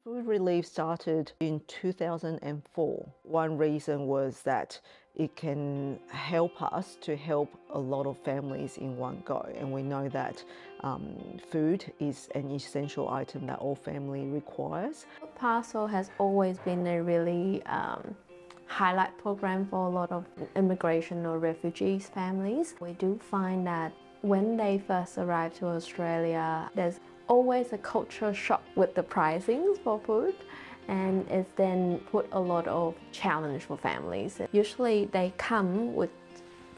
Food relief started in 2004. One reason was that it can help us to help a lot of families in one go. And we know that food is an essential item that all family requires. Parcel has always been a really highlight program for a lot of immigration or refugees families. We do find that when they first arrive to Australia, there's always a cultural shock with the pricings for food, and it's then put a lot of challenge for families. Usually they come with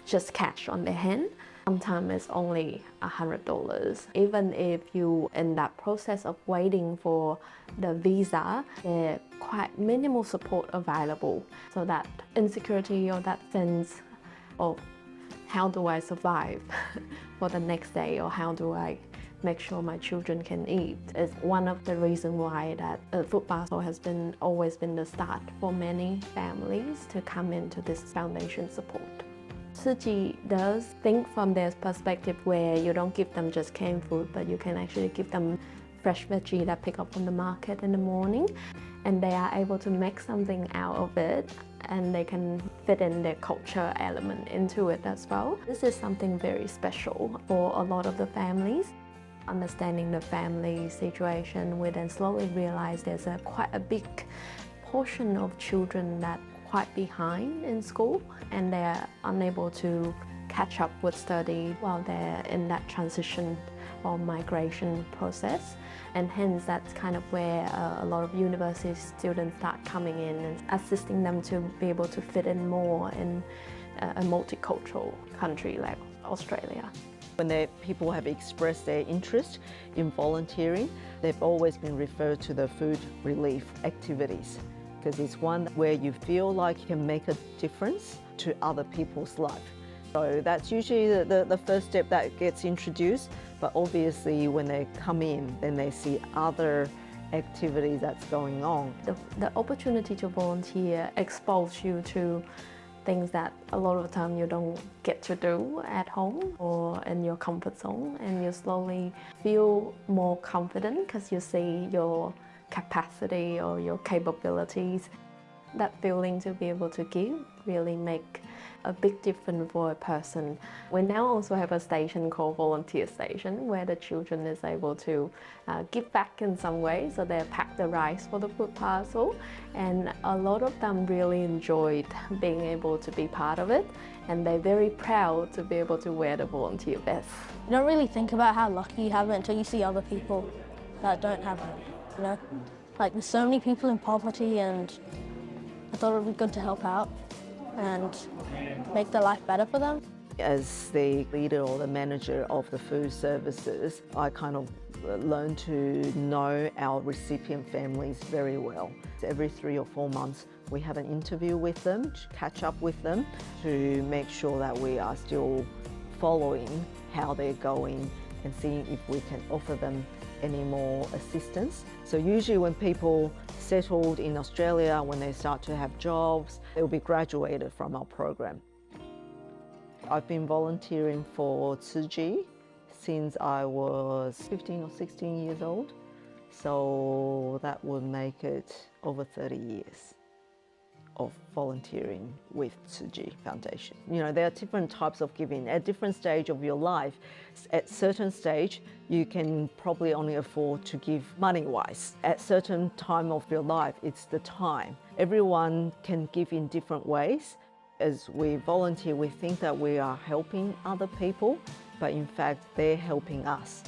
just cash on their hand. Sometimes it's only $100. Even if you in that process of waiting for the visa, there's quite minimal support available. So that insecurity or that sense of how do I survive for the next day, or how do I make sure my children can eat, is one of the reasons why that Food Parcel has always been the start for many families to come into this foundation support. Tzu Chi does think from their perspective where you don't give them just canned food, but you can actually give them fresh veggie that pick up from the market in the morning, and they are able to make something out of it, and they can fit in their culture element into it as well. This is something very special for a lot of the families. Understanding the family situation, we then slowly realize there's quite a big portion of children that quite behind in school, and they're unable to catch up with study while they're in that transition or migration process. And hence that's kind of where a lot of university students start coming in and assisting them to be able to fit in more in a multicultural country like Australia. When people have expressed their interest in volunteering, they've always been referred to the food relief activities, because it's one where you feel like you can make a difference to other people's life. So that's usually the first step that gets introduced, but obviously when they come in, then they see other activities that's going on. The opportunity to volunteer exposes you to things that a lot of the time you don't get to do at home or in your comfort zone, and you slowly feel more confident because you see your capacity or your capabilities. That feeling to be able to give really make a big difference for a person. We now also have a station called Volunteer Station, where the children is able to give back in some way. So they pack the rice for the Food Parcel, and a lot of them really enjoyed being able to be part of it, and they're very proud to be able to wear the volunteer vest. You don't really think about how lucky you have it until you see other people that don't have it, you know? Like, there's so many people in poverty, and I thought it would be good to help out and make their life better for them. As the leader or the manager of the food services, I kind of learned to know our recipient families very well. Every 3 or 4 months, we have an interview with them, to catch up with them, to make sure that we are still following how they're going and seeing if we can offer them any more assistance. So usually when people settled in Australia, when they start to have jobs, they will be graduated from our program. I've been volunteering for Tzu Chi since I was 15 or 16 years old, so that would make it over 30 years of volunteering with Tzu Chi Foundation. You know, there are different types of giving. At different stage of your life, at certain stage, you can probably only afford to give money-wise. At certain time of your life, it's the time. Everyone can give in different ways. As we volunteer, we think that we are helping other people, but in fact, they're helping us.